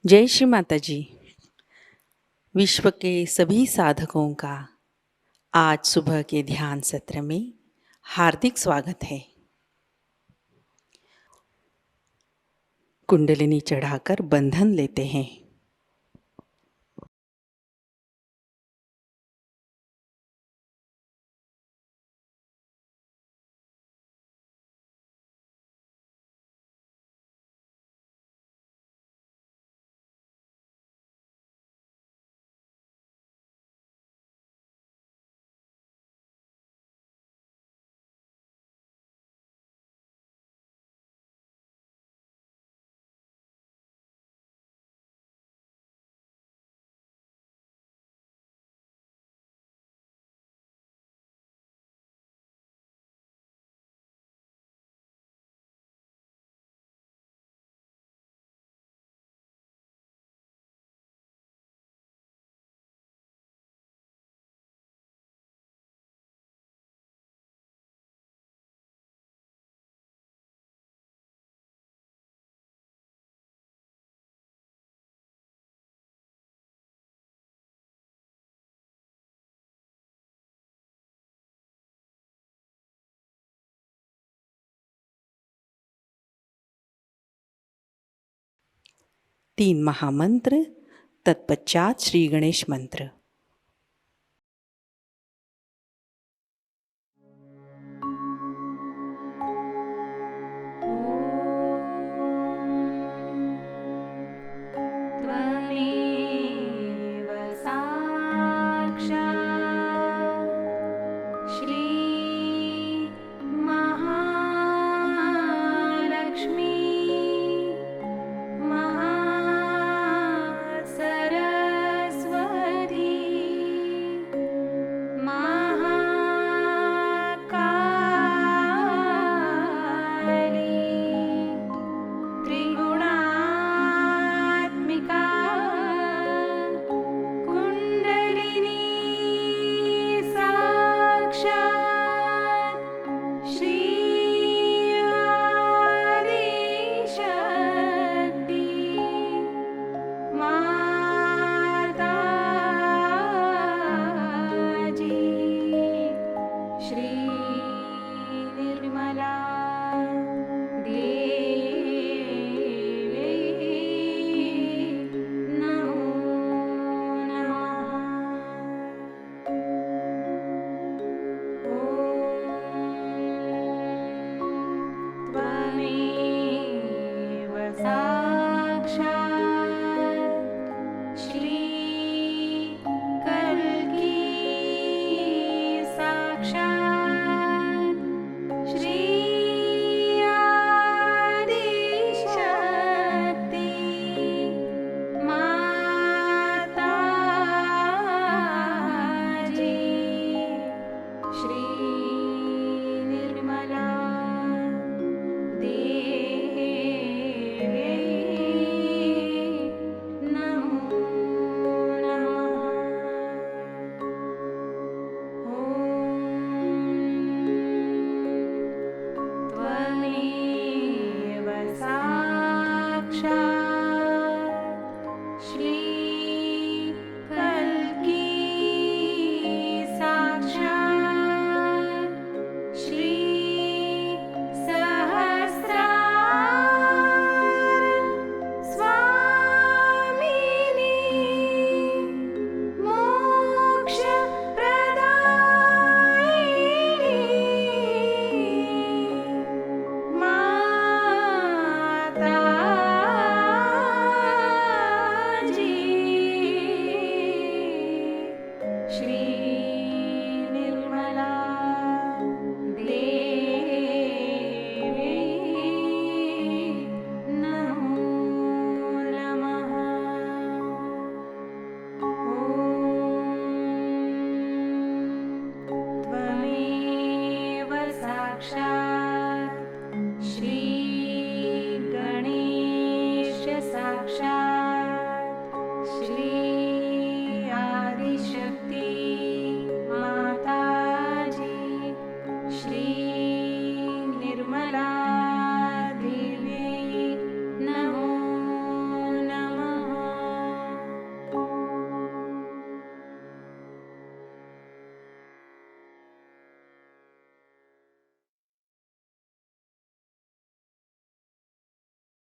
जय श्री माताजी। विश्व के सभी साधकों का आज सुबह के ध्यान सत्र में हार्दिक स्वागत है। कुंडलिनी चढ़ाकर बंधन लेते हैं। तीन महामंत्र, तत्पश्चात श्री गणेश मंत्र।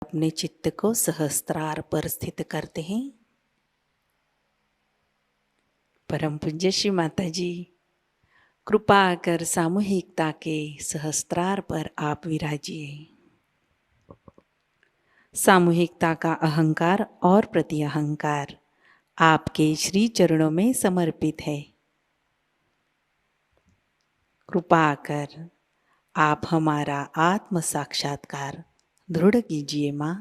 अपने चित्त को सहस्त्रार पर स्थित करते हैं। परम पूज्य श्री माताजी, कृपा कर सामूहिकता के सहस्त्रार पर आप विराजिए। सामूहिकता का अहंकार और प्रति अहंकार आपके श्री चरणों में समर्पित है। कृपा कर आप हमारा आत्म साक्षात्कार दृढ़ कीजिए माँ।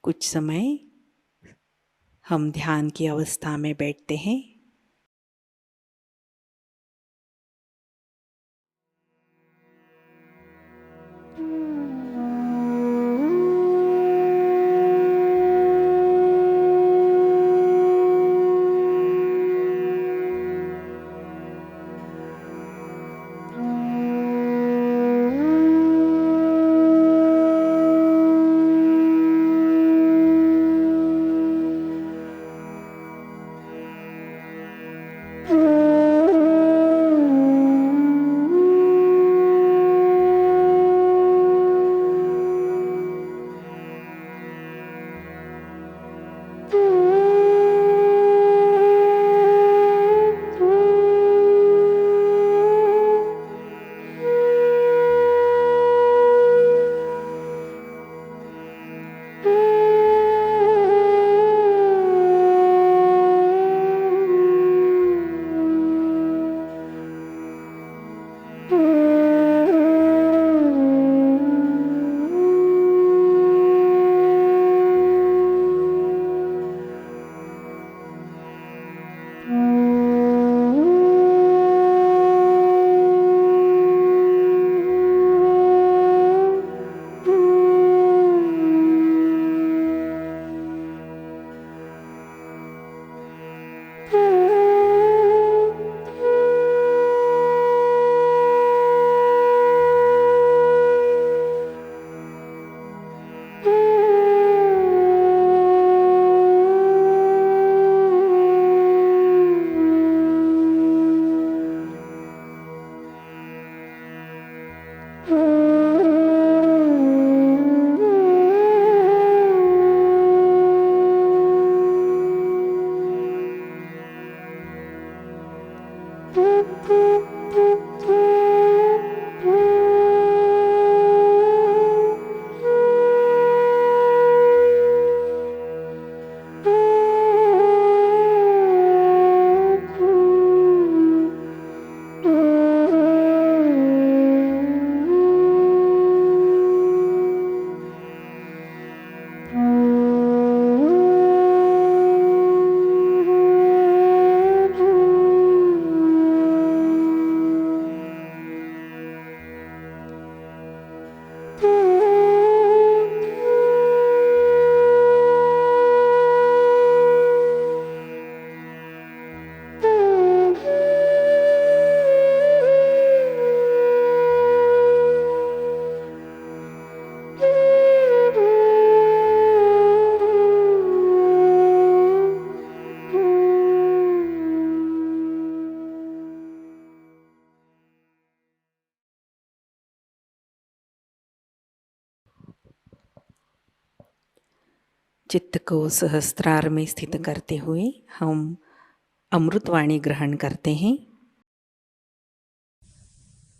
कुछ समय हम ध्यान की अवस्था में बैठते हैं। चित्त को सहस्त्रार में स्थित करते हुए हम अमृतवाणी ग्रहण करते हैं।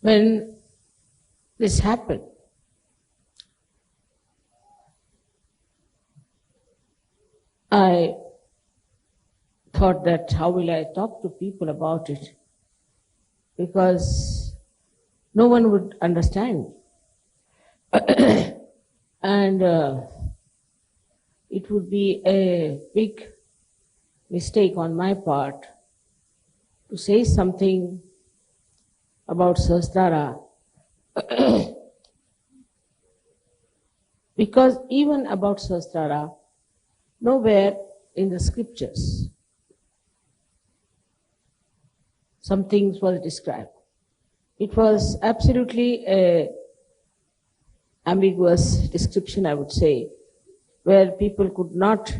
When this happened, I thought that how will I talk to people about it, because no one would understand. And it would be a big mistake on my part to say something about Sahasrara, because even about Sahasrara, nowhere in the scriptures some things were described. It was absolutely a ambiguous description, I would say, where people could not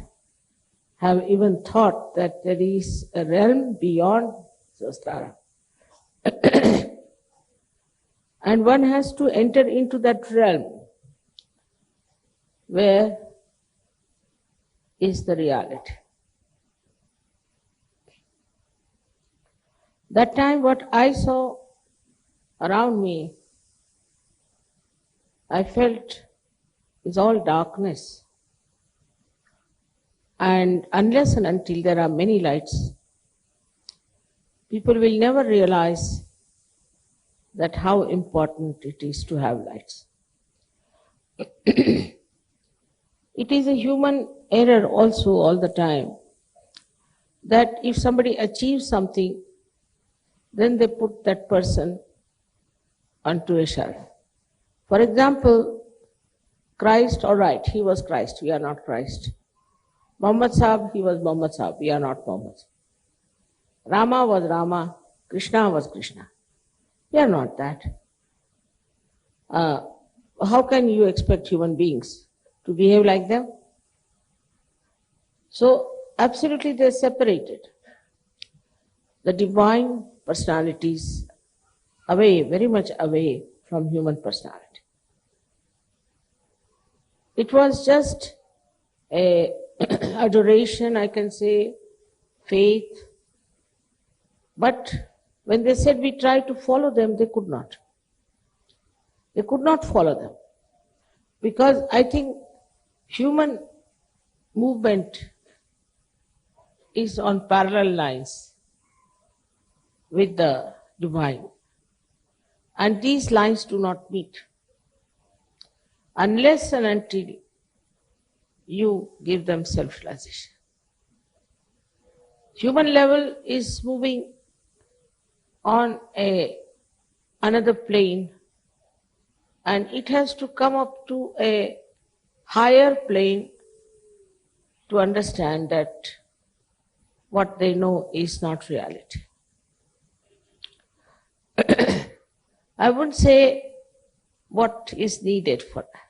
have even thought that there is a realm beyond Sahasrara. And one has to enter into that realm where is the reality. That time what I saw around me, I felt is all darkness. And unless and until there are many lights, people will never realize that how important it is to have lights. It is a human error also all the time that if somebody achieves something, then they put that person onto a shelf. For example, Christ, all right, he was Christ, we are not Christ. Muhammad Sahib, he was Muhammad Sahib, we are not Muhammad. Rama was Rama, Krishna was Krishna. We are not that. How can you expect human beings to behave like them? So, absolutely they are separated. The divine personalities away, very much away from human personality. It was just a adoration, I can say, faith. But when they said we tried to follow them, they could not. They could not follow them. Because I think human movement is on parallel lines with the divine. And these lines do not meet. Unless and until you give them self-realization. Human level is moving on another plane, and it has to come up to a higher plane to understand that what they know is not reality. I wouldn't say what is needed for that.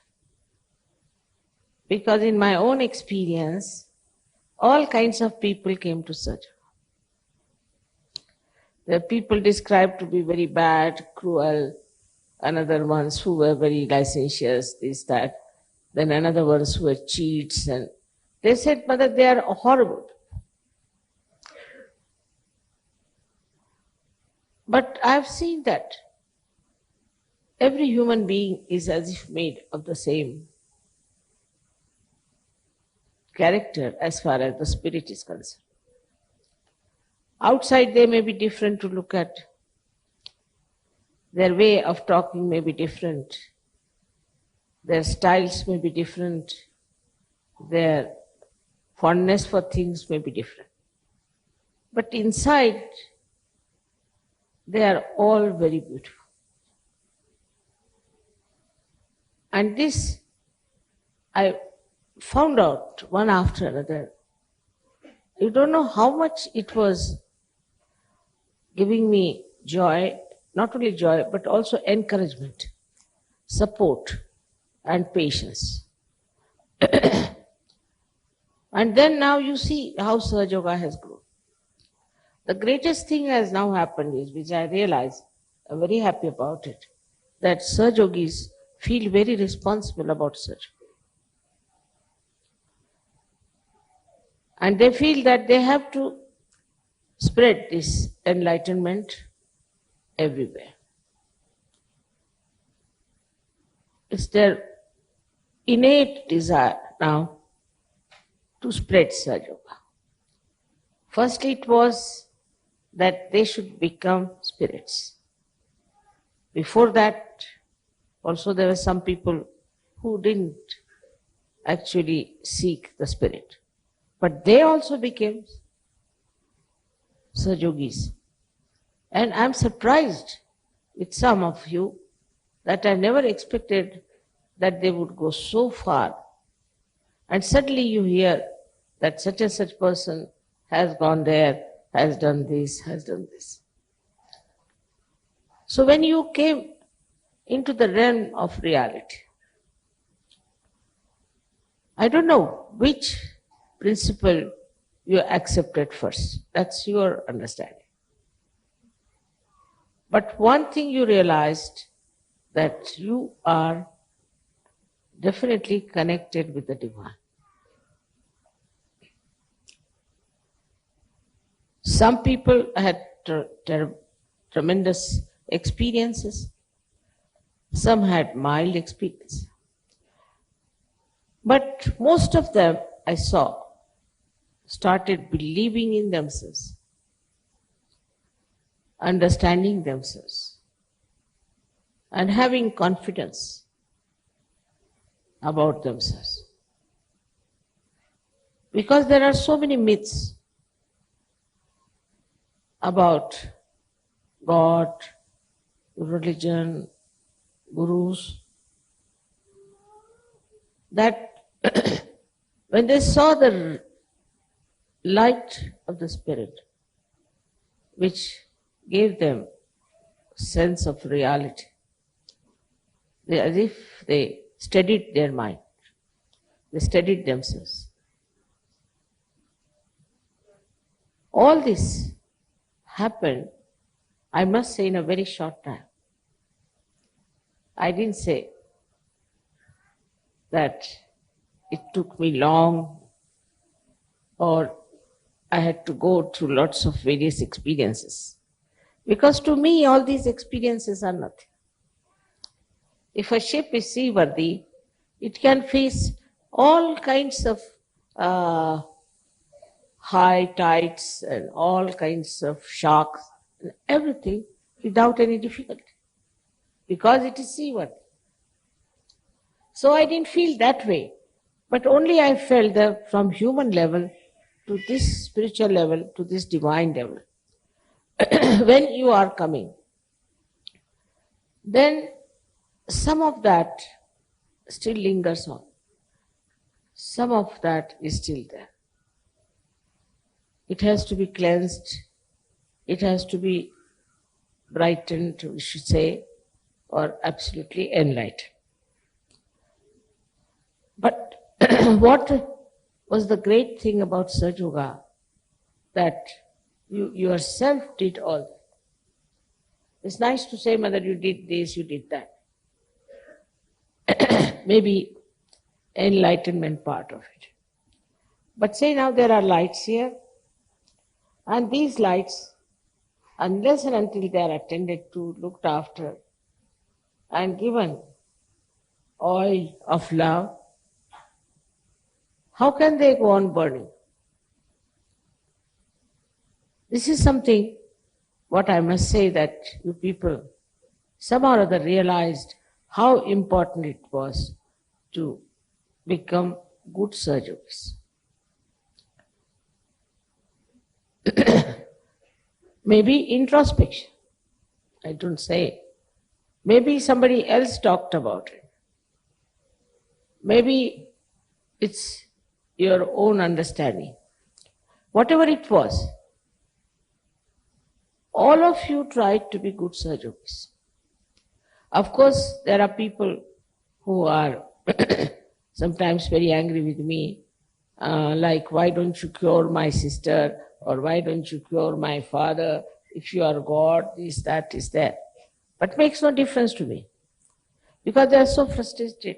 Because in my own experience, all kinds of people came to Sahajayoga. There are people described to be very bad, cruel, another ones who were very licentious, this, that, then another ones who were cheats, and they said, Mother, they are horrible. But I have seen that every human being is as if made of the same character as far as the spirit is concerned. Outside they may be different to look at. Their way of talking may be different. Their styles may be different. Their fondness for things may be different. But inside, they are all very beautiful. And this I found out one after another. You don't know how much it was giving me joy, not only joy, but also encouragement, support, and patience. And then now you see how Sahajayoga has grown. The greatest thing has now happened is, which I realize, I'm very happy about it, that Sahajogis feel very responsible about Sahajayoga. And they feel that they have to spread this enlightenment everywhere. It's their innate desire now to spread Sahajayoga. Firstly, it was that they should become spirits. Before that, also there were some people who didn't actually seek the spirit. But they also became Sahajogis. And I'm surprised with some of you that I never expected that they would go so far. And suddenly you hear that such and such person has gone there, has done this, has done this. So when you came into the realm of reality, I don't know which principle you accepted first. That's your understanding. But one thing you realized that you are definitely connected with the divine. Some people had tremendous experiences, some had mild experience. But most of them I saw started believing in themselves, understanding themselves, and having confidence about themselves. Because there are so many myths about God, religion, gurus, that when they saw the light of the Spirit, which gave them sense of reality, as if they steadied their mind, they steadied themselves. All this happened, I must say, in a very short time. I didn't say that it took me long or I had to go through lots of various experiences. Because to me, all these experiences are nothing. If a ship is seaworthy, it can face all kinds of high tides and all kinds of shocks and everything without any difficulty, because it is seaworthy. So I didn't feel that way, but only I felt that from human level to this spiritual level, to this divine level, when you are coming, then some of that still lingers on. Some of that is still there. It has to be cleansed. It has to be brightened, we should say, or absolutely enlightened. But what was the great thing about Sahajayoga? That you yourself did all that. It's nice to say, Mother, you did this, you did that. Maybe enlightenment part of it. But say now there are lights here, and these lights, unless and until they are attended to, looked after, and given oil of love, how can they go on burning? This is something, what I must say, that you people somehow or other realized how important it was to become good Sahajogis. Maybe introspection, I don't say. Maybe somebody else talked about it. Maybe it's your own understanding. Whatever it was, all of you tried to be good Sahajogis. Of course, there are people who are sometimes very angry with me, like, why don't you cure my sister, or why don't you cure my father? If you are God, this, that, is that. But it makes no difference to me, because they are so frustrated,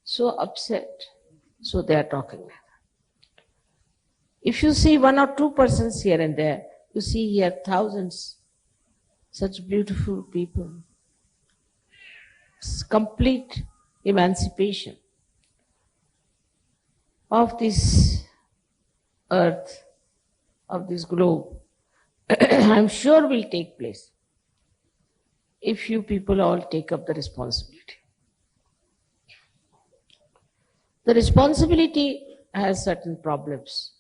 so upset, so they are talking like that. If you see one or two persons here and there, you see here thousands, such beautiful people. It's complete emancipation of this earth, of this globe, I'm sure will take place if you people all take up the responsibility. The responsibility has certain problems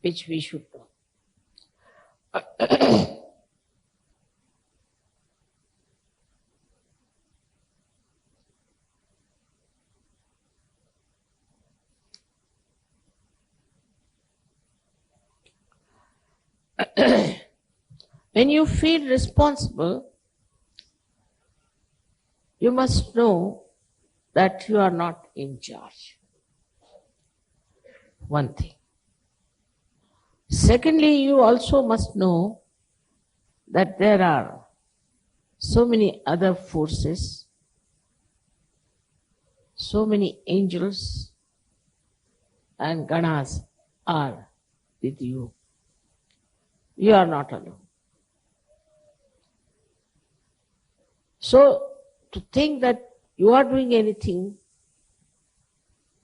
which we should know. When you feel responsible, you must know that you are not in charge. One thing. Secondly, you also must know that there are so many other forces so many angels and ganas are with you. You are not alone. So, to think that you are doing anything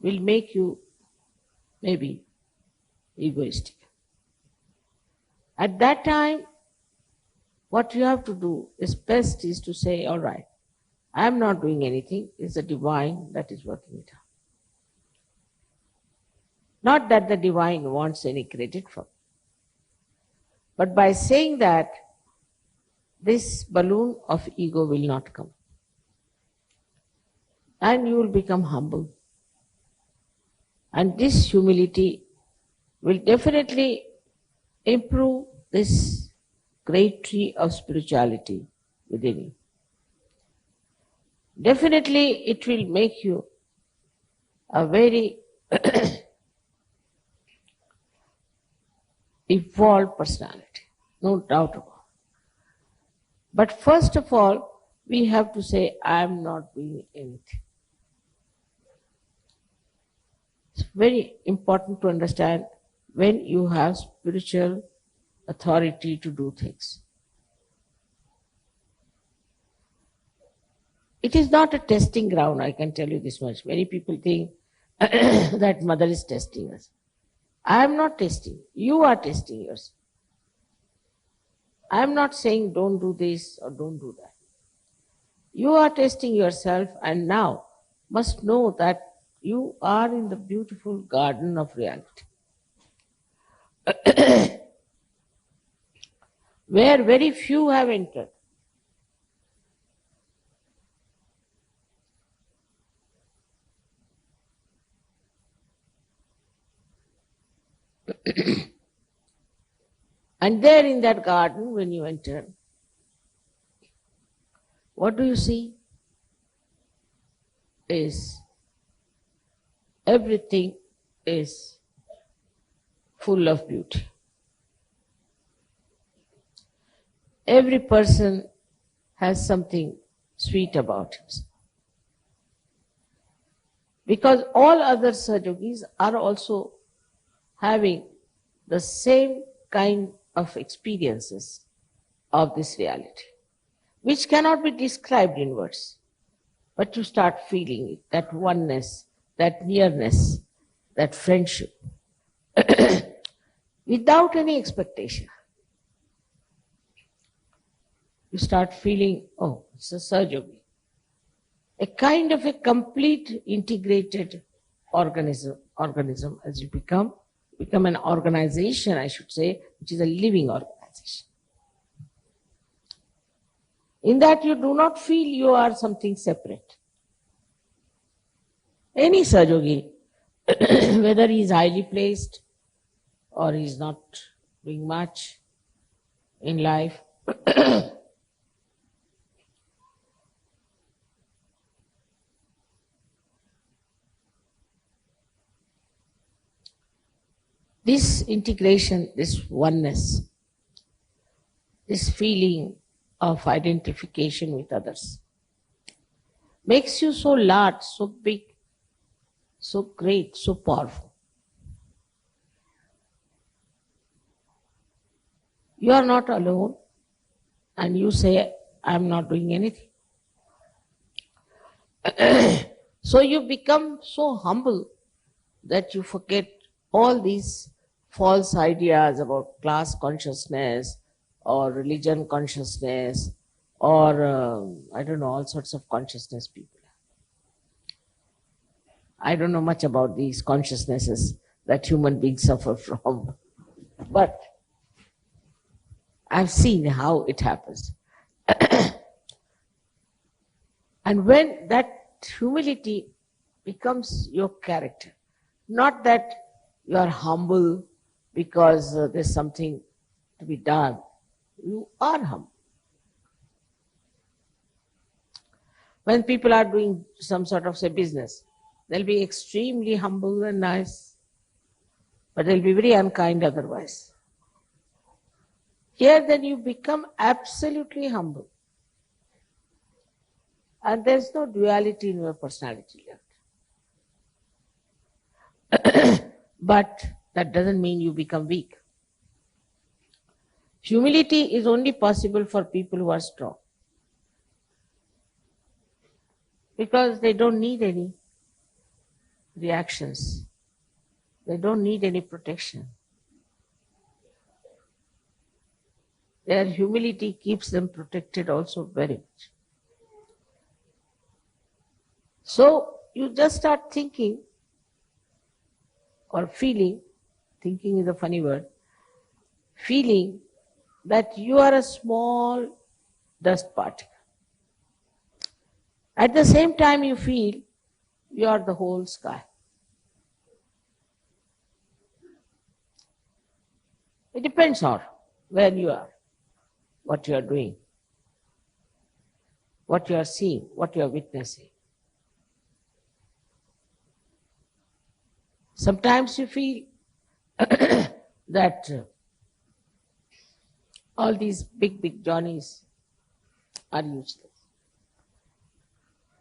will make you maybe egoistic. At that time, what you have to do is best is to say, all right, I am not doing anything, it's the divine that is working it out. Not that the divine wants any credit from it. But by saying that, this balloon of ego will not come. And you will become humble. And this humility will definitely improve this great tree of spirituality within you. Definitely it will make you a very evolved personality, no doubt about it. But first of all, we have to say, I am not doing anything. It's very important to understand when you have spiritual authority to do things. It is not a testing ground, I can tell you this much. Many people think that mother is testing us. I am not testing. You are testing yourself. I am not saying don't do this or don't do that. You are testing yourself and now must know that you are in the beautiful garden of reality. Where very few have entered. And there in that garden, when you enter, what do you see? Is everything is full of beauty. Every person has something sweet about himself. Because all other Sahajogis are also having the same kind of experiences of this reality, which cannot be described in words. But you start feeling it, that oneness, that nearness, that friendship, without any expectation. You start feeling, oh, it's a Sahajayogi. A kind of a complete integrated organism as you become an organization, I should say, which is a living organization. In that you do not feel you are something separate. Any Sahajayogi, whether he is highly placed or he is not doing much in life, this integration, this oneness, this feeling of identification with others makes you so large, so big, so great, so powerful. You are not alone and you say, I am not doing anything. So you become so humble that you forget all these false ideas about class consciousness or religion consciousness or I don't know, all sorts of consciousness people. I don't know much about these consciousnesses that human beings suffer from, but I've seen how it happens. And when that humility becomes your character, not that you are humble because there's something to be done. You are humble. When people are doing some sort of, say, business, they'll be extremely humble and nice, but they'll be very unkind otherwise. Here then you become absolutely humble. And there's no duality in your personality left. But that doesn't mean you become weak. Humility is only possible for people who are strong, because they don't need any reactions. They don't need any protection. Their humility keeps them protected also very much. So you just start thinking or feeling, thinking is a funny word, feeling that you are a small dust particle. At the same time you feel you are the whole sky. It depends on where you are, what you are doing, what you are seeing, what you are witnessing. Sometimes you feel that all these big journeys are useless.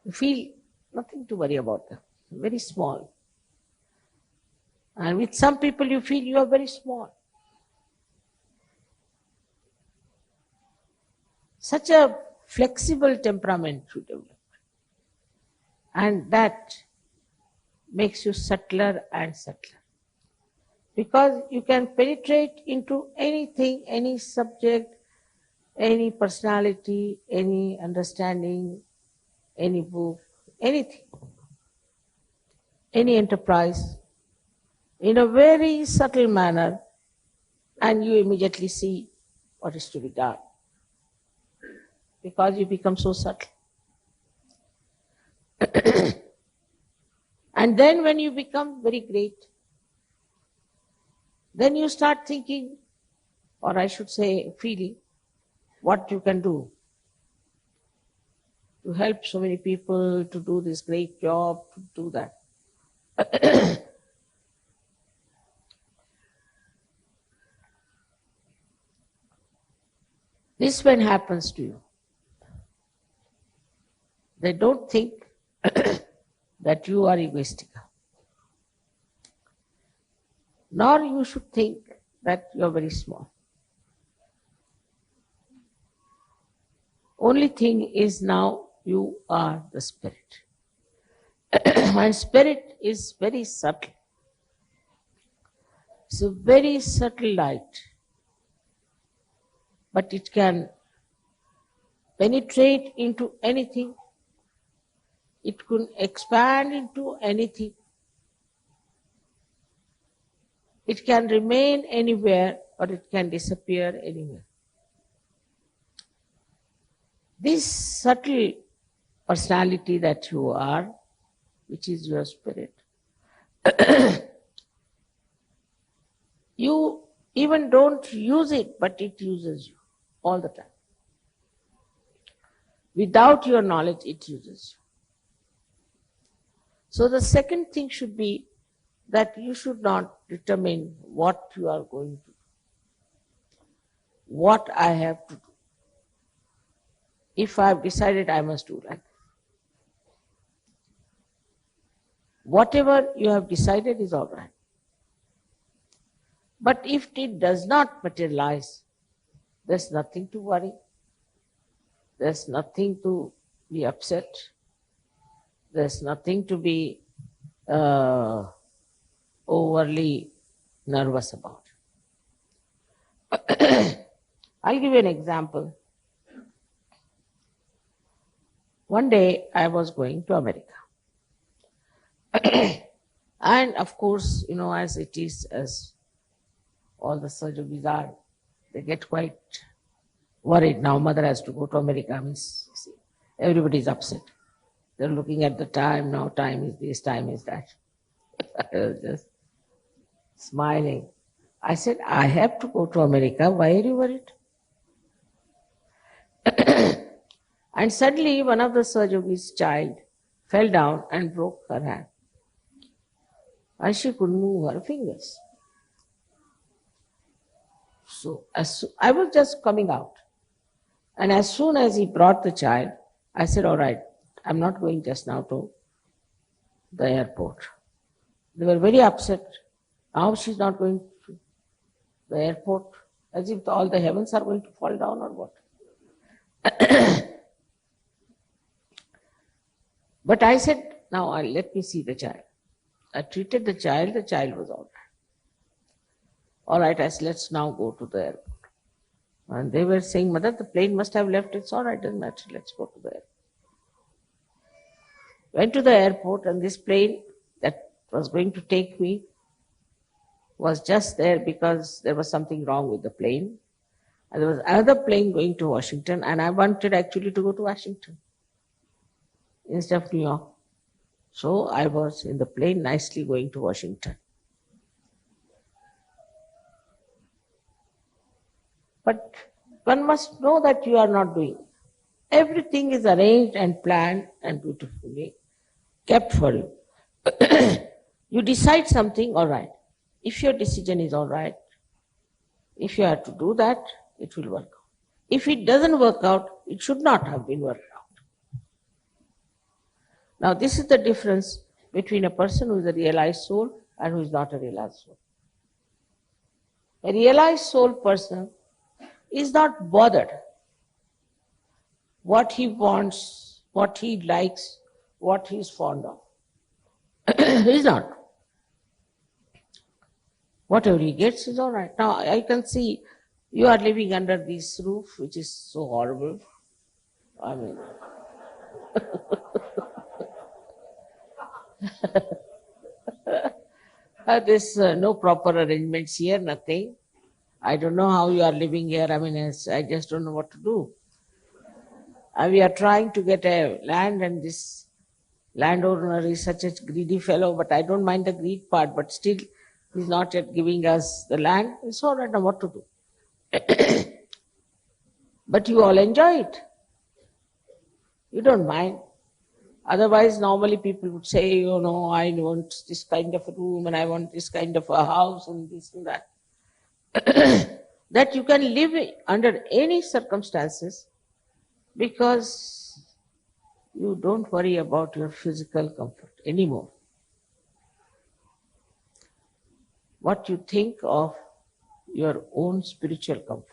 You feel nothing to worry about them, very small. And with some people you feel you are very small. Such a flexible temperament you develop. And that makes you subtler and subtler. Because you can penetrate into anything, any subject, any personality, any understanding, any book, anything, any enterprise, in a very subtle manner, and you immediately see what is to be done. Because you become so subtle. And then when you become very great, then you start thinking, or I should say feeling, what you can do to help so many people, to do this great job, to do that. This when happens to you, they don't think that you are egoistical. Nor you should think that you are very small. Only thing is now you are the spirit. And spirit is very subtle. It's a very subtle light. But it can penetrate into anything. It can expand into anything. It can remain anywhere or it can disappear anywhere. This subtle personality that you are, which is your spirit, you even don't use it, but it uses you all the time. Without your knowledge, it uses you. So the second thing should be that you should not determine what you are going to do, what I have to do. If I have decided I must do like this. Whatever you have decided is all right. But if it does not materialize, there's nothing to worry. There's nothing to be upset. There's nothing to be overly nervous about. I'll give you an example. One day I was going to America. And of course, as it is, as all the surgeries are, they get quite worried. Now mother has to go to America. Means, see, everybody's upset. They're looking at the time. Now time is this, time is that. I was just smiling. I said, I have to go to America. Why are you worried? And suddenly one of the surgeon's child fell down and broke her hand. And she couldn't move her fingers. So I was just coming out. And as soon as he brought the child, I said, all right, I'm not going just now to the airport. They were very upset. Now she's not going to the airport, as if all the heavens are going to fall down or what. But I said, now let me see the child. I treated the child was all right. All right, I said, let's now go to the airport. And they were saying, Mother, the plane must have left, it's all right, doesn't matter, let's go to the airport. Went to the airport, and this plane that was going to take me was just there because there was something wrong with the plane. And there was another plane going to Washington, and I wanted actually to go to Washington instead of New York. So I was in the plane nicely going to Washington. But one must know that you are not doing. Everything is arranged and planned and beautifully kept for you. You decide something, all right. If your decision is all right, if you have to do that, it will work out. If it doesn't work out, it should not have been worked out. Now this is the difference between a person who is a realized soul and who is not a realized soul. A realized soul person is not bothered what he wants, what he likes, what he is fond of. He is not. Whatever he gets is all right. Now I can see you are living under this roof, which is so horrible. I mean, there's no proper arrangements here, nothing. I don't know how you are living here. I mean, I just don't know what to do. And we are trying to get a land, and this landowner is such a greedy fellow, but I don't mind the greed part, but still he's not yet giving us the land. It's all right, now what to do? But you all enjoy it. You don't mind. Otherwise, normally people would say, you know, I want this kind of a room and I want this kind of a house and this and that. That you can live under any circumstances because you don't worry about your physical comfort anymore. What you think of your own spiritual comfort.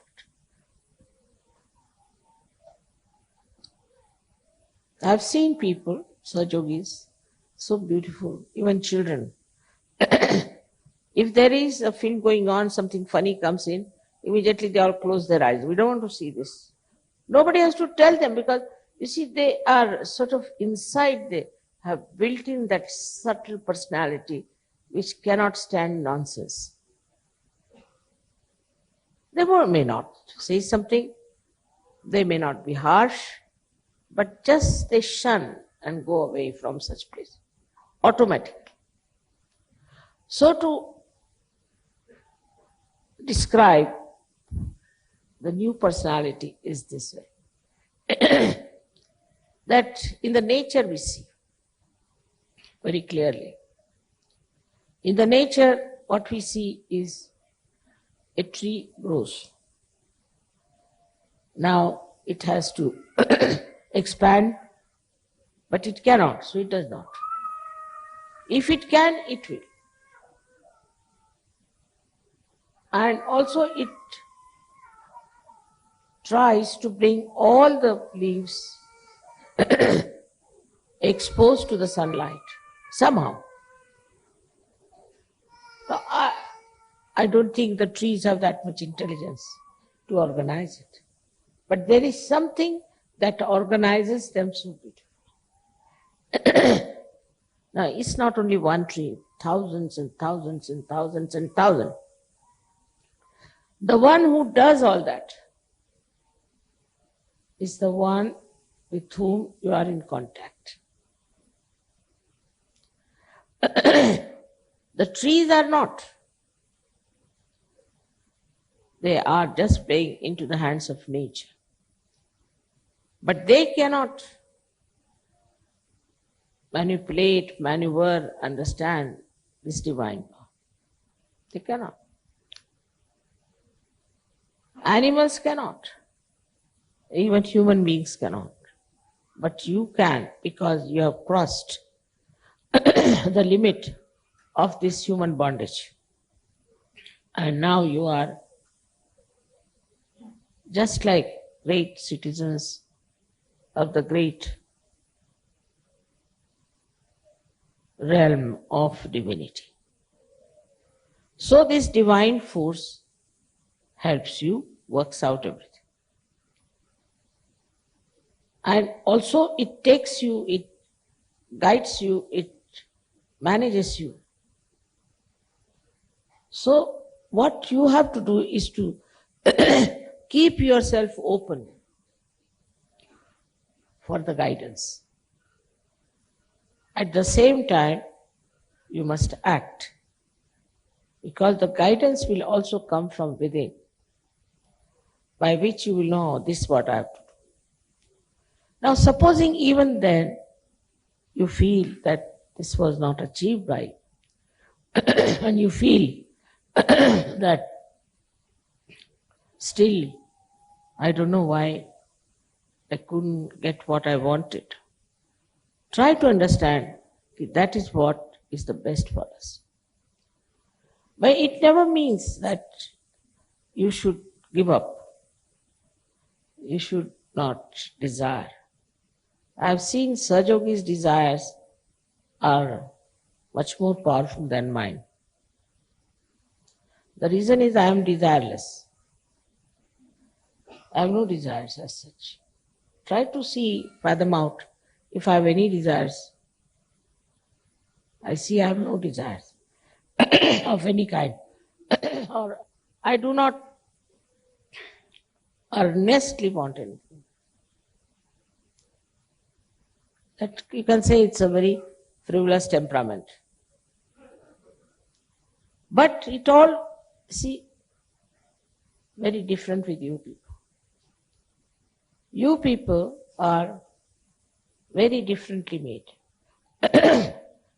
I've seen people, Sahajogis, so beautiful, even children. If there is a film going on, something funny comes in, immediately they all close their eyes. We don't want to see this. Nobody has to tell them because, you see, they are sort of inside, they have built in that subtle personality which cannot stand nonsense. They may not say something, they may not be harsh, but just they shun and go away from such place, automatically. So to describe the new personality is this way. That in the nature we see very clearly. In the nature, what we see is a tree grows. Now it has to expand, but it cannot, so it does not. If it can, it will. And also it tries to bring all the leaves exposed to the sunlight somehow. So I don't think the trees have that much intelligence to organize it. But there is something that organizes them so beautifully. Now, it's not only one tree, thousands and thousands and thousands and thousands. The one who does all that is the one with whom you are in contact. The trees are not. They are just playing into the hands of nature. But they cannot manipulate, maneuver, understand this divine power. They cannot. Animals cannot. Even human beings cannot. But you can, because you have crossed the limit of this human bondage. And now you are just like great citizens of the great realm of divinity. So this divine force helps you, works out everything. And also it takes you, it guides you, it manages you. So what you have to do is to keep yourself open for the guidance. At the same time, you must act, because the guidance will also come from within, by which you will know this is what I have to do. Now supposing even then you feel that this was not achieved by you, and you feel that still I don't know why I couldn't get what I wanted. Try to understand that is what is the best for us. But it never means that you should give up. You should not desire. I have seen Sahajayogi's desires are much more powerful than mine. The reason is I am desireless. I have no desires as such. Try to fathom out if I have any desires. I see I have no desires of any kind. Or I do not earnestly want anything. That you can say it's a very frivolous temperament. But it all, very different with you people. You people are very differently made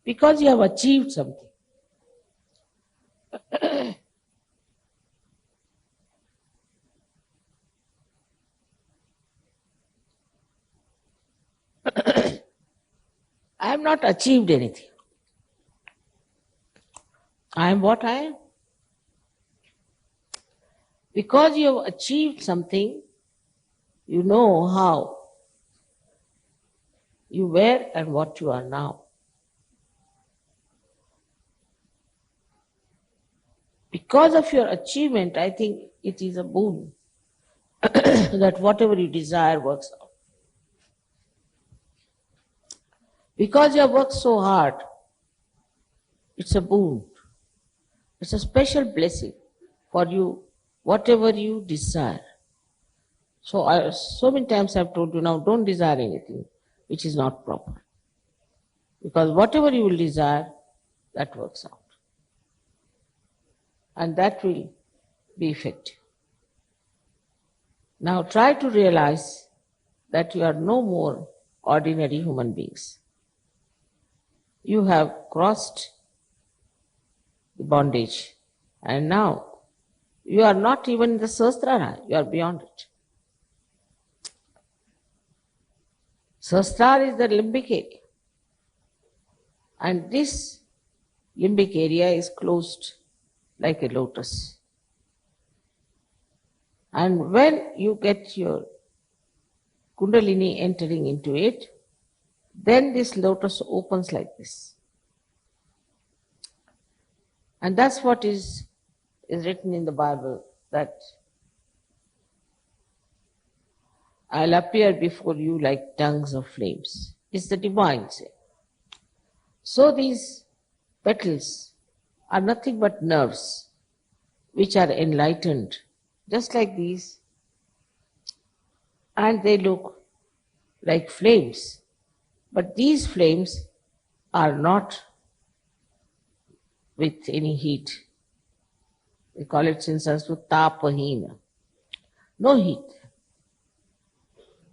because you have achieved something. I have not achieved anything. I am what I am. Because you have achieved something, you know how you were and what you are now. Because of your achievement, I think it is a boon that whatever you desire works out. Because you have worked so hard, it's a boon. It's a special blessing for you, whatever you desire. So many times I've told you now, don't desire anything which is not proper. Because whatever you will desire, that works out. And that will be effective. Now try to realize that you are no more ordinary human beings. You have crossed the bondage, and now you are not even in the Sahasrara, you are beyond it. Sahasrara is the limbic area, and this limbic area is closed like a lotus. And when you get your Kundalini entering into it, then this lotus opens like this. And that's what is written in the Bible, that I'll appear before you like tongues of flames. It's the divine say. So these petals are nothing but nerves which are enlightened, just like these, and they look like flames. But these flames are not with any heat. We call it in Sanskrit tapahina. No heat.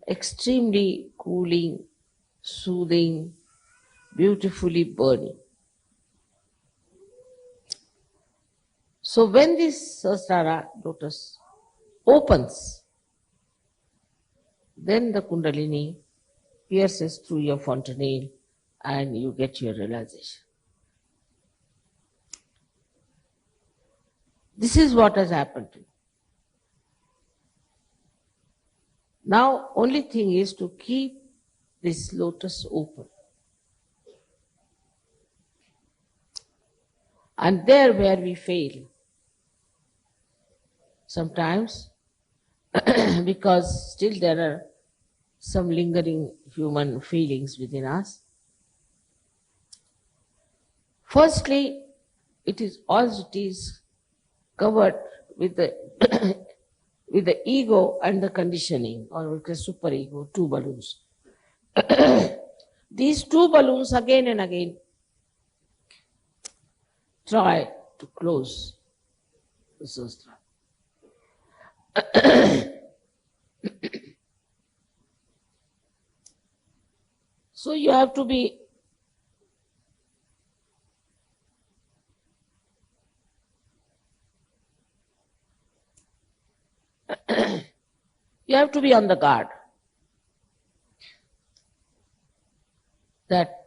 Extremely cooling, soothing, beautifully burning. So when this Sahasrara lotus opens, then the Kundalini pierces through your fontanelle and you get your realization. This is what has happened to you. Now, only thing is to keep this lotus open. And there where we fail, sometimes, because still there are some lingering human feelings within us. Firstly, it is covered with the with the ego and the conditioning, or with the superego, two balloons. These two balloons again and again try to close the Sahasrara. So you have to be on the guard that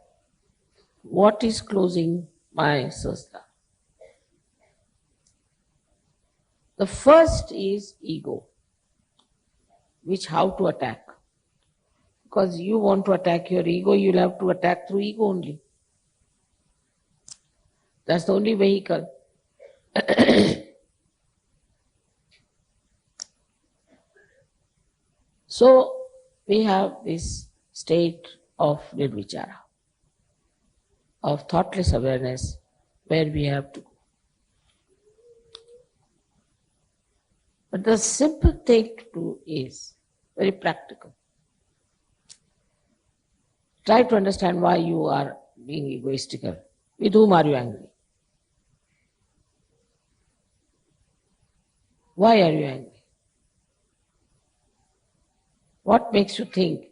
what is closing my Sahasrara. The first is ego, which how to attack. Because you want to attack your ego, you'll have to attack through ego only. That's the only vehicle. So we have this state of nirvichara, of thoughtless awareness, where we have to go. But the simple thing to do is very practical. Try to understand why you are being egoistical. With whom are you angry? Why are you angry? What makes you think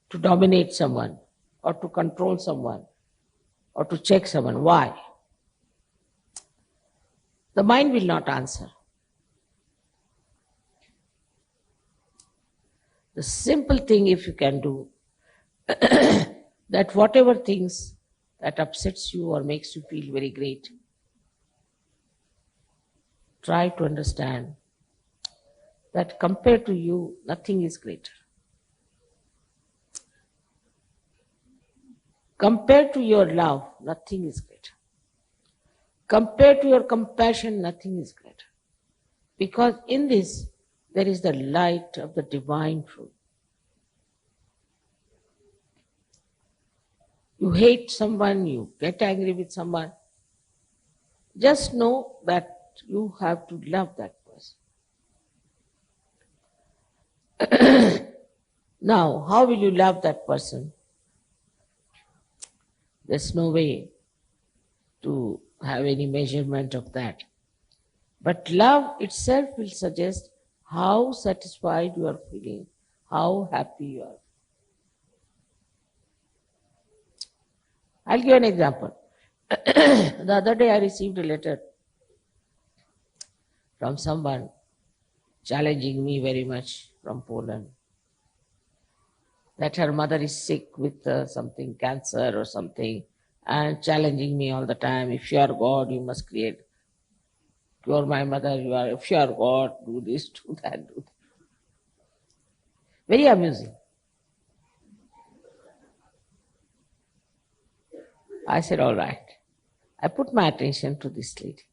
to dominate someone, or to control someone, or to check someone? Why? The mind will not answer. The simple thing, if you can do, that whatever things that upsets you or makes you feel very great, try to understand that compared to you, nothing is greater. Compared to your love, nothing is greater. Compared to your compassion, nothing is greater. Because in this, there is the light of the divine truth. You hate someone, you get angry with someone, just know that you have to love that person. Now, how will you love that person? There's no way to have any measurement of that. But love itself will suggest how satisfied you are feeling, how happy you are. I'll give an example. The other day I received a letter from someone challenging me very much from Poland, that her mother is sick with something, cancer or something, and challenging me all the time. If you are God, you must create. You are my mother, if you are God, do this, do that, do that. Very amusing. I said, all right. I put my attention to this lady.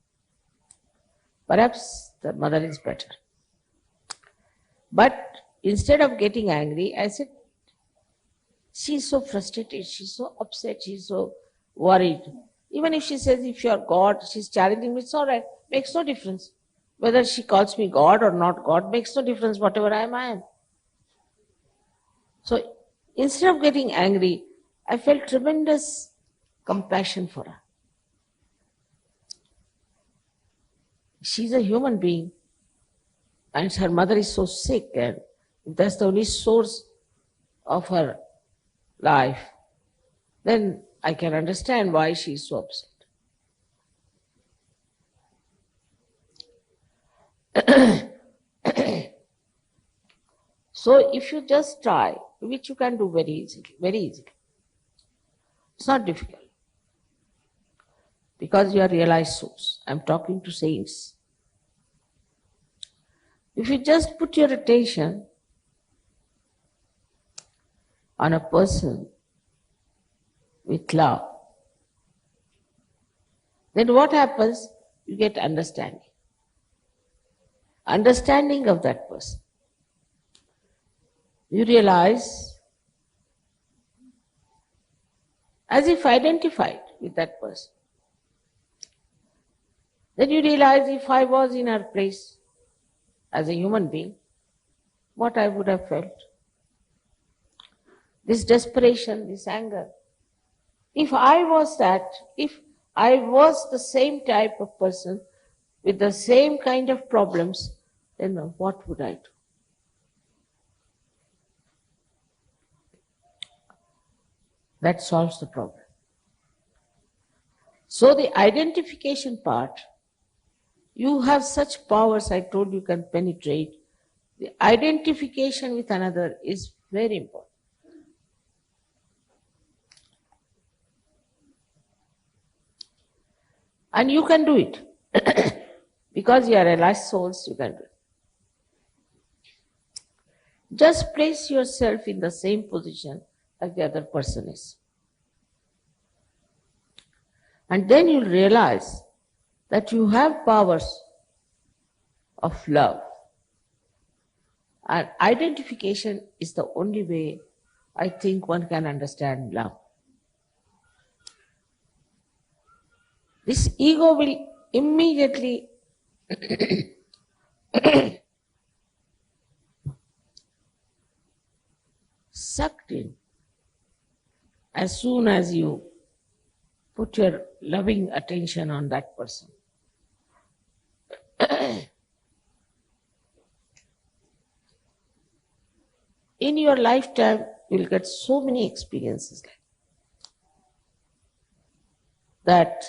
Perhaps the mother is better. But instead of getting angry, I said, she's so frustrated, she's so upset, she's so worried. Even if she says, if you are God, she's challenging me, it's all right. Makes no difference. Whether she calls me God or not God, makes no difference. Whatever I am. So instead of getting angry, I felt tremendous compassion for her. She's a human being, and her mother is so sick, and if that's the only source of her life, then I can understand why she is so upset. So if you just try, which you can do very easily. It's not difficult. Because you are realized souls. I'm talking to saints. If you just put your attention on a person with love, then what happens? You get understanding. Understanding of that person. You realize, as if identified with that person. Then you realize, if I was in her place as a human being, what I would have felt. This desperation, this anger. If I was that, if I was the same type of person with the same kind of problems, then what would I do? That solves the problem. So the identification part, you have such powers, I told you can penetrate. The identification with another is very important. And you can do it. Because you are realized souls, you can do it. Just place yourself in the same position as the other person is. And then you'll realize that you have powers of love. And identification is the only way I think one can understand love. This ego will immediately sucked in as soon as you put your loving attention on that person. In your lifetime, you'll get so many experiences like that.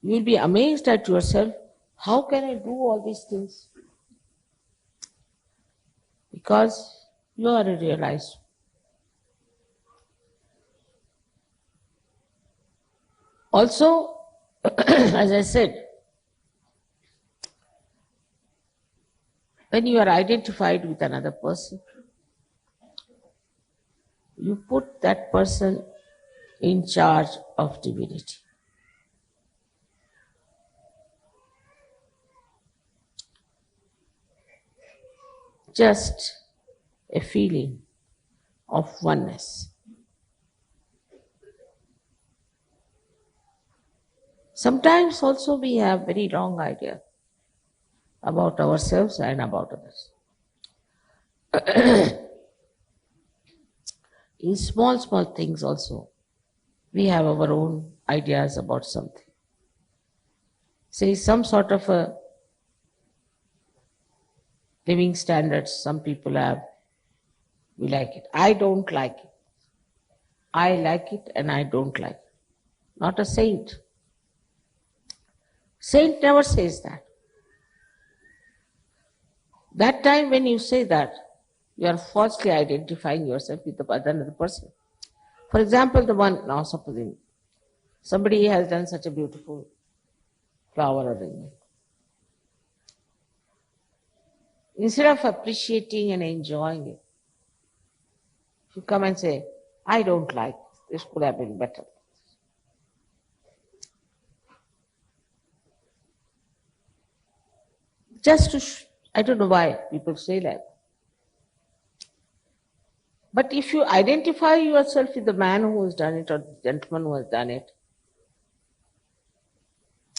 You'll be amazed at yourself, how can I do all these things? Because you are a realized. Also, as I said, when you are identified with another person, you put that person in charge of divinity. Just a feeling of oneness. Sometimes also we have very wrong idea about ourselves and about others. In small things also, we have our own ideas about something. Say some sort of a living standards some people have, we like it. I don't like it. I like it and I don't like it. Not a saint. Saint never says that. That time when you say that, you are falsely identifying yourself with another person. For example, the one, now supposing somebody has done such a beautiful flower arrangement. Instead of appreciating and enjoying it, you come and say, I don't like this, could have been better. Just to, I don't know why people say that. But if you identify yourself with the man who has done it or the gentleman who has done it,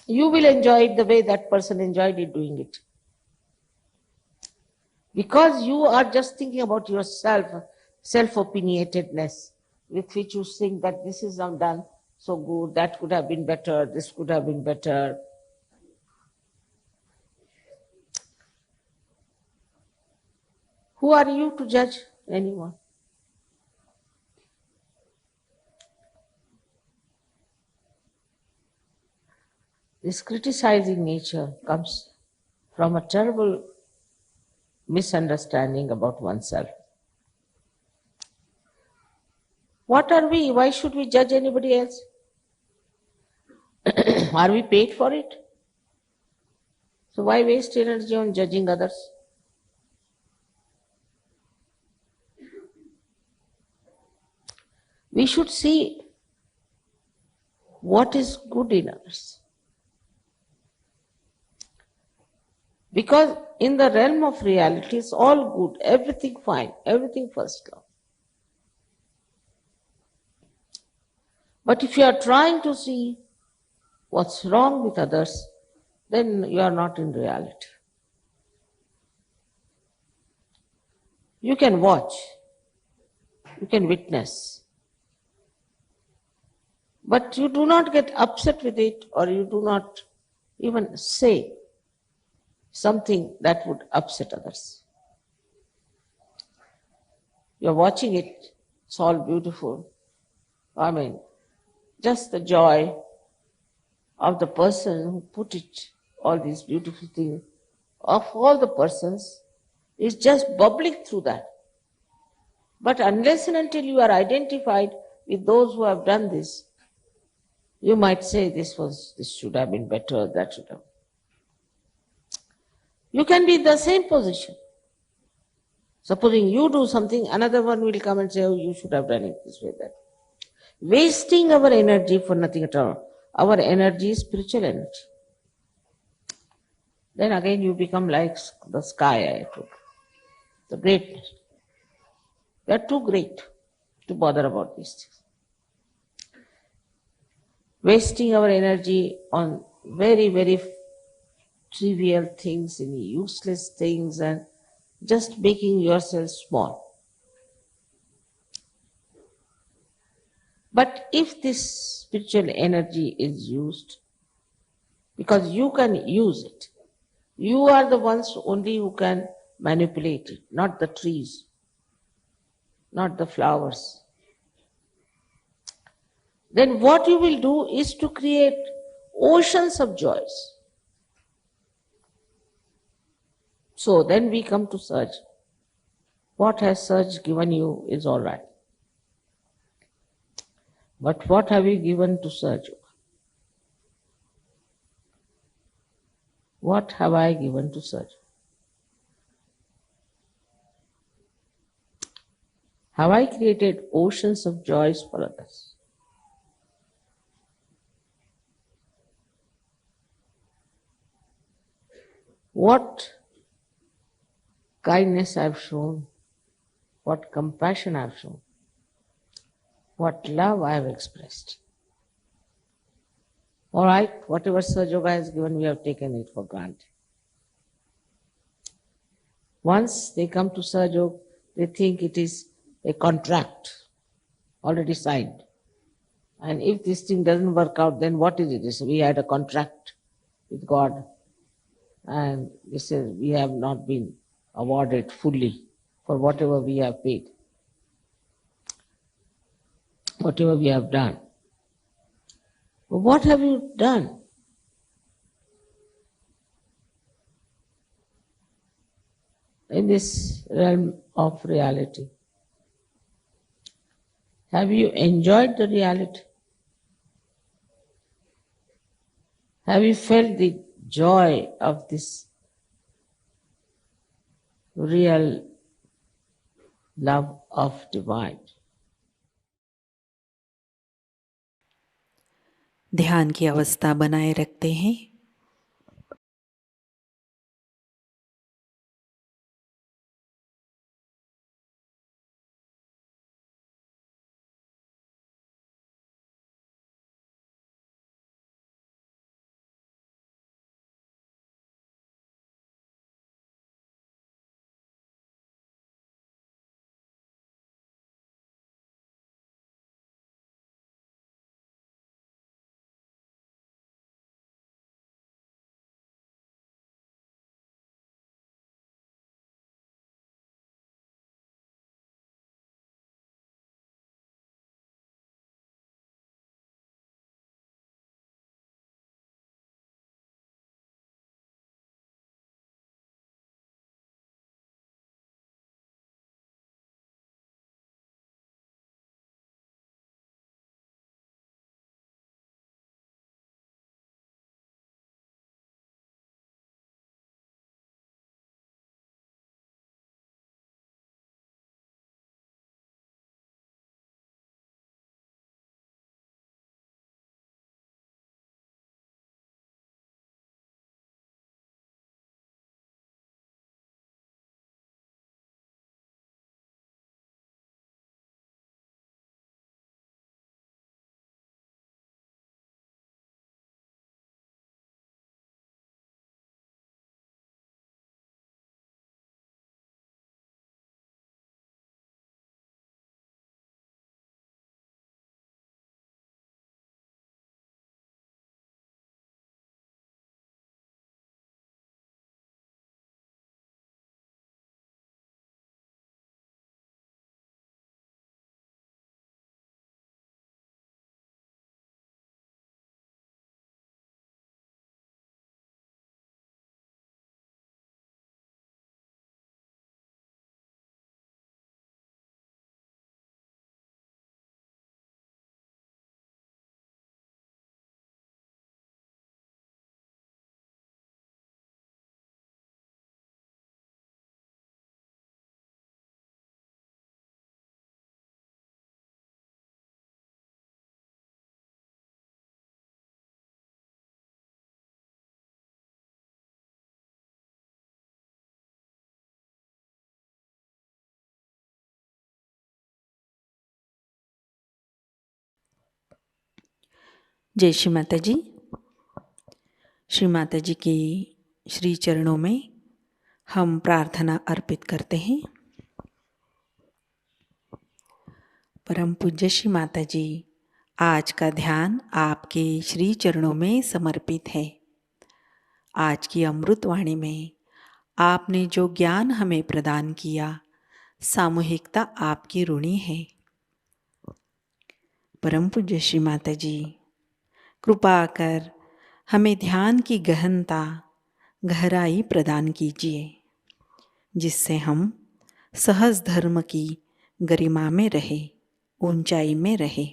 you will enjoy it the way that person enjoyed it doing it. Because you are just thinking about yourself, self-opinionatedness, with which you think that this is not done so good, that could have been better, this could have been better. Who are you to judge anyone? This criticizing nature comes from a terrible misunderstanding about oneself. What are we? Why should we judge anybody else? Are we paid for it? So why waste energy on judging others? We should see what is good in others. Because in the realm of reality, it's all good, everything fine, everything first class. But if you are trying to see what's wrong with others, then you are not in reality. You can watch, you can witness, but you do not get upset with it, or you do not even say something that would upset others. You're watching it, it's all beautiful. I mean, just the joy of the person who put it, all these beautiful things, of all the persons, is just bubbling through that. But unless and until you are identified with those who have done this, you might say this should have been better, that should have. You can be in the same position. Supposing you do something, another one will come and say, oh, you should have done it this way, that. Wasting our energy for nothing at all. Our energy is spiritual energy. Then again you become like the sky, I told. The greatness. We are too great to bother about these things. Wasting our energy on very, very trivial things, any useless things, and just making yourself small. But if this spiritual energy is used, because you can use it, you are the ones only who can manipulate it, not the trees, not the flowers. Then what you will do is to create oceans of joys. So then we come to Saj. What has Saj given you is all right. But what have you given to Saj? What have I given to Saj? Have I created oceans of joys for others? What kindness I've shown, what compassion I've shown, what love I've expressed. All right, whatever Sahajayoga has given, we have taken it for granted. Once they come to Sahajayoga, they think it is a contract already signed. And if this thing doesn't work out, then what is it? We had a contract with God, and they says we have not been awarded fully for whatever we have paid, whatever we have done. But what have you done? In this realm of reality? Have you enjoyed the reality? Have you felt the joy of this real love of divine? ध्यान की अवस्था बनाए रखते हैं। जय श्री माता जी। श्री माता जी के श्री चरणों में हम प्रार्थना अर्पित करते हैं। परम पूज्य श्री माता जी, आज का ध्यान आपके श्री चरणों में समर्पित है। आज की अमृत वाणी में आपने जो ज्ञान हमें प्रदान किया, सामूहिकता आपकी ऋणी है। परम पूज्य श्री माता जी, कृपा कर हमें ध्यान की गहनता, गहराई प्रदान कीजिए, जिससे हम सहज धर्म की गरिमा में रहे, ऊंचाई में रहे।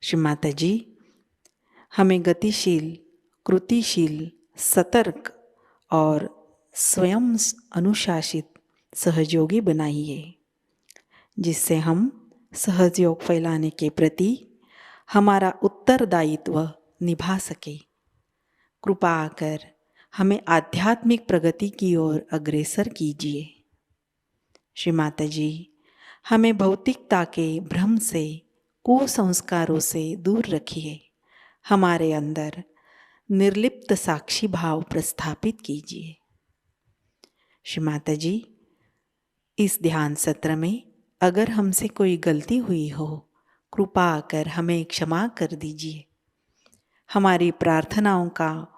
श्री माता जी, हमें गतिशील, कृतिशील, सतर्क और स्वयं अनुशासित सहयोगी बनाइए, जिससे हम सहयोग फैलाने के प्रति हमारा उत्तरदायित्व निभा सके। कृपा कर हमें आध्यात्मिक प्रगति की ओर अग्रसर कीजिए। श्री माता जी, हमें भौतिकता के भ्रम से, कुसंस्कारों से दूर रखिए। हमारे अंदर निर्लिप्त साक्षी भाव प्रस्थापित कीजिए। श्री माता जी, इस ध्यान सत्र में अगर हमसे कोई गलती हुई हो, कृपा कर हमें क्षमा कर दीजिए। हमारी प्रार्थनाओं का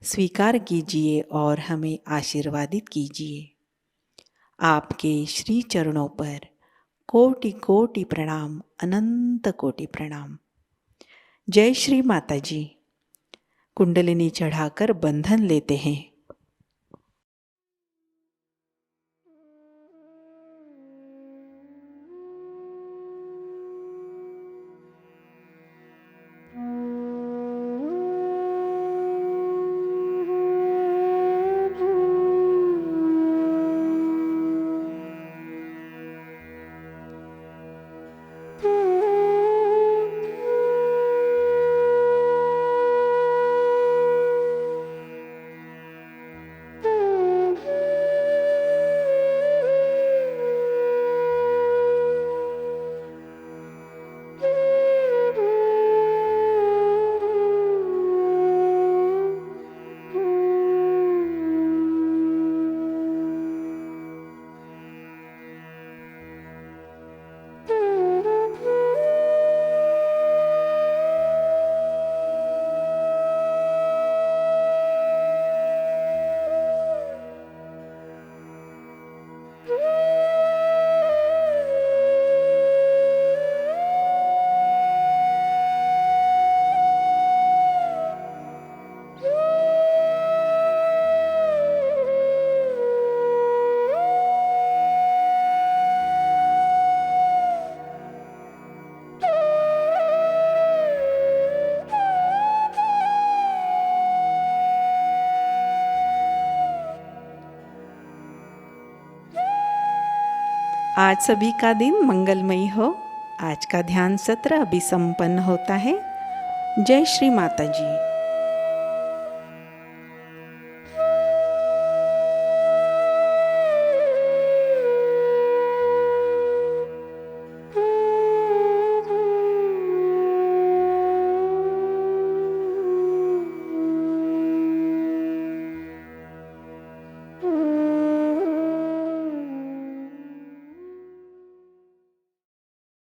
स्वीकार कीजिए और हमें आशीर्वादित कीजिए। आपके श्री चरणों पर कोटि कोटि प्रणाम, अनंत कोटि प्रणाम। जय श्री माता जी। कुंडलिनी चढ़ाकर बंधन लेते हैं। आज सभी का दिन मंगलमयी हो। आज का ध्यान सत्र अभी संपन्न होता है। जय श्री माता जी।